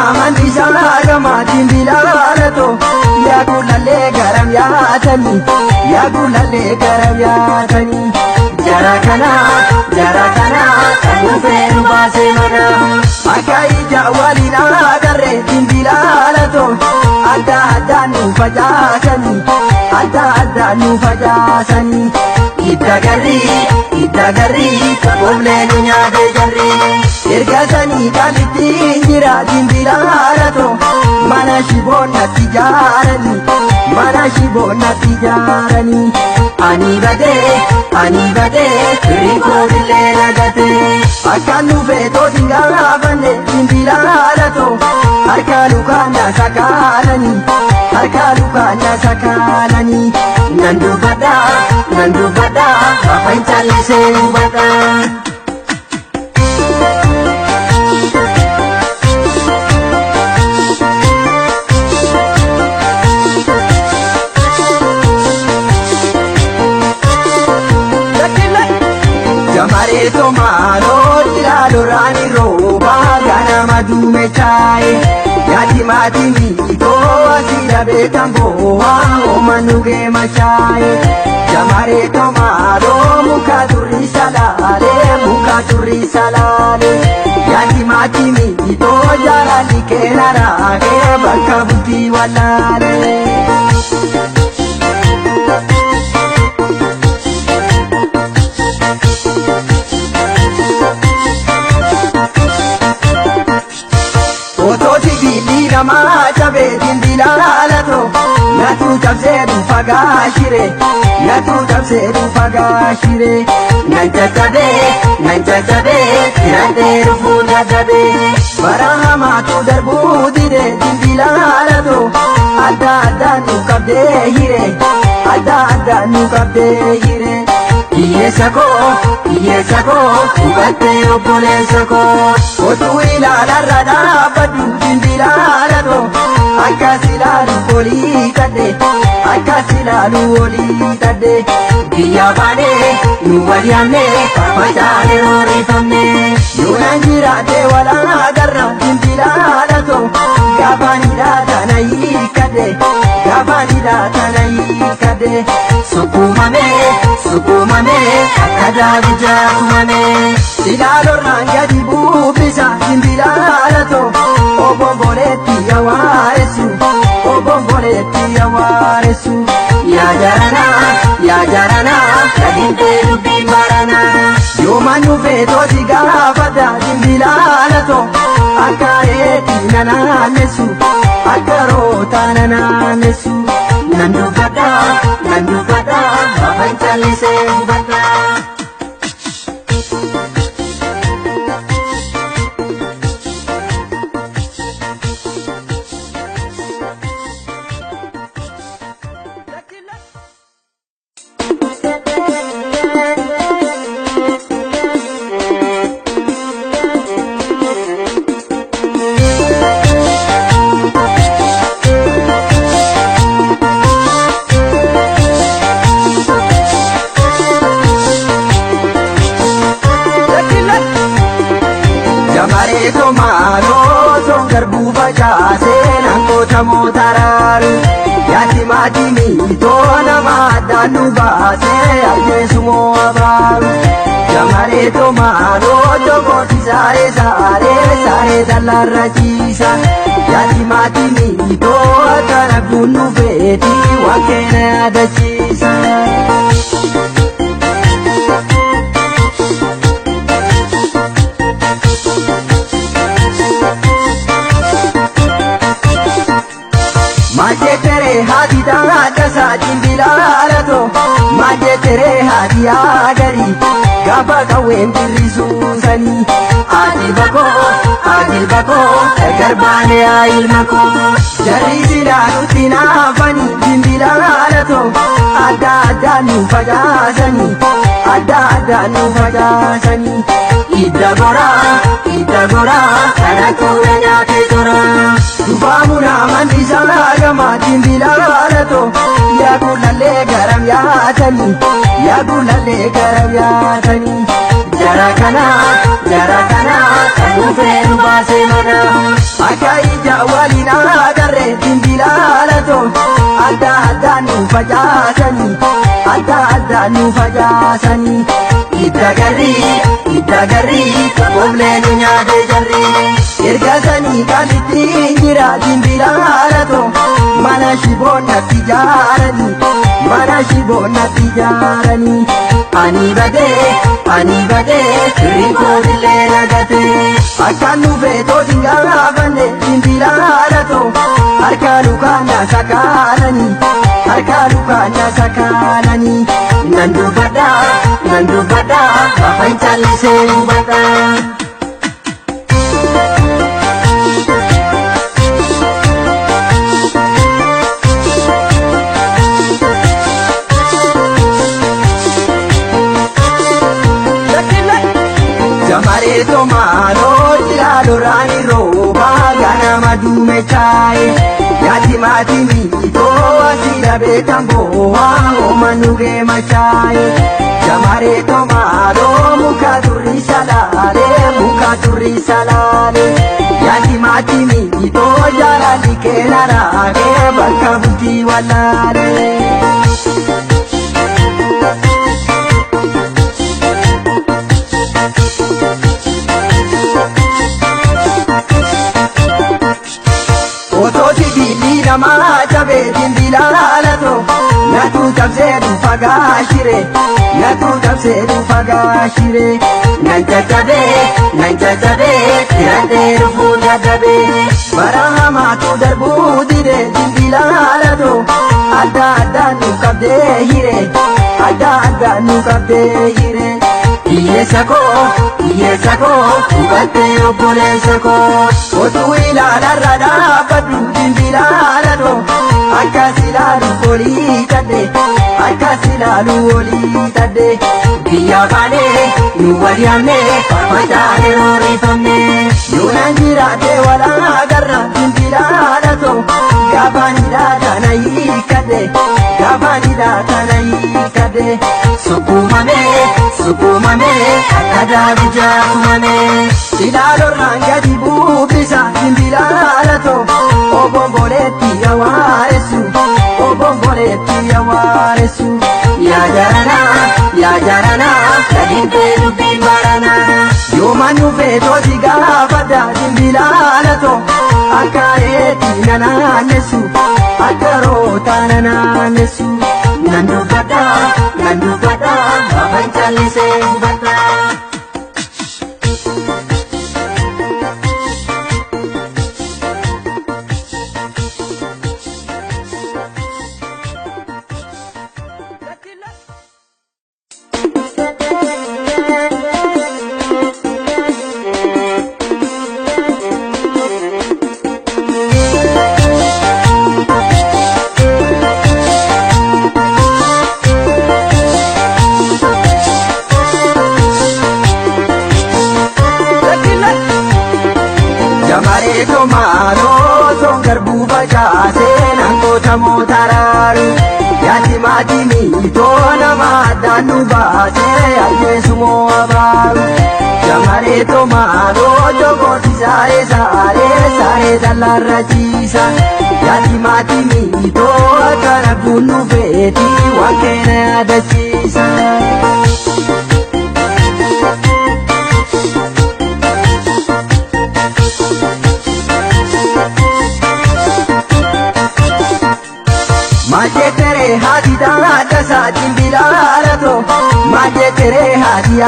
Amanti sana maatiin bilaalatu yaa gullallee garam yaatanii yaa gullallee garam yaatanii jara kana kan dhufeen baasee mana akka ija waliin agarree bilaalatu adda addaan nu facaasanii idda garrii koomlee nu nyaatee jarree erga sanii kan ittiin jiraatiin bilaalatu mana shiboonnatti jaaranii ani badee rikoodillee nagatee akkaan nu feetootiin gaafanne bilaalatu harka lukaana sakaalanii nan dubbadha afaan callisee hubadha. Jamareeto maaloo ilaaluudhaan rooba ganama duume chaaye yaati maatii miitoo asii dhabee kan boo'aa ooma nugee machaaye. Jamareeto maaloo muka turrii salaalee yaati maatii miitoo jaalalli keena raakee bakka bultii wallaalee. Otooti bilii namaa jabeetiin bilaalatu natu cabsee dhuunfa gaashire nan caccabee tirandee dhufuun dadhabee bara hamaatu darbuu dideetiin bilaalatu adda addaan nu qabdee hire hiyyeessa koo hubattee obboleessa koo otuu ilaalarra dhaabbadhu bilaalatu akkas ilaalu olii tadde biyya baanee nu waliyaannee facaanee horreeffamnee yoonaan jiraatee walaa agarra bilaalatu gaafaanidhaa tana hiikadde sukkuumamee akka daabijaa tumamee ilaalorraan gadi buufisa bilaalatu obomboleetti yawaaressu yaa jaranaa dhagintee dubbiin baranaa yooma nu feetooti gaafata bilaalatu akka reetii nanaannessu akka rootaa nanaannessu nan dubbadha afaan callisee hubadha. Jamareeto maaloo son garbuu facaasee nangoota mootaraaru yaati maatii miitoo nama addaan nu baasee ajjeesumoo abaaru. Jamareeto maaloo jogooti saaree dallarra ciisa yaati maatii miitoo akka nagduun nu feetii waan keenya yaadachiisa. Majetere hadi daada saatiin bilaalatu majetere hadi agari gaba kaween birrisuusanii adil bakoo garbaane ilma koo jarri silaalutti naafanii bilaalatu adda addaan nu facaasanii idda goraa kana koowee nyaatee toraa. Dubaamu amanti sana maatiin bilaalatu yaa gullallee garam yaatanii jara kana kan dhufee baasee mana akka ija waliin agarree dimbilaalato adda addaa nu facaasanii idda garrii qoblee nu nyaate jarri erga sanii kan ittiin jira dimbilaalato mana shiboonnatti ijaaranii ani badee rinkootillee nagatee akkaan nu feetoo dingaafanne dimbilaalato harka lukaana sakaalanii nan dubbadha afaan callisee hubadha. Jamareeto maaloo ilaaluudhaani rooba ganama duume chaaye yaati maatii miitoo asii dhabee tamboo'aa ooman dhugee machaaye. Jamareeto maaloo muka turrii salaalee yaati maatii miitoo jaalali keena raagee bakka bultii wallaalee. Otooti biilii namaa cabee dimbilaalato natu cabsee dhufa gaashire nan caccabee tirandee dhufuun dadhabee bara hamaatu darbuu dide dimbilaalato adda addaa nu qabdee hire hiyyeessa koo hubattee obboleessa koo otuu ilaalarra dhaabbadhu dimbilaalato akkas ilaalu olii tadde biyya baanee nu waliyaamnee facaanee roorifamnee yoonaan jiraatee walaa agarra dimbilaalato gaafaanidhaa tana hiikadde Sukumamee akka daabijaa tumamee ilaalorraan gadi buufisa dimbilaalato obomboleetti yawaaressu yaa jaranaa gadiintee dubbiin baranaa yooman nu feetooti gaafadha dimbilaalato akka reetii nanaannessu akka rootaa nanaannessu nan dubbadha afaan callisee hubadha. Jamareeto maaloo son garbuu facaasee nangoota mootaraaru yaati maatii miitoo nama addaan nu baasee ajjeesumoo abaaru. Jamareeto maaloo jogooti saaree dallarra ciisa yaati maatii miitoo akkana gunnu feeti waan keena yaadachiisa. Majetere hadi daadasa dimbilaalato majetere hadi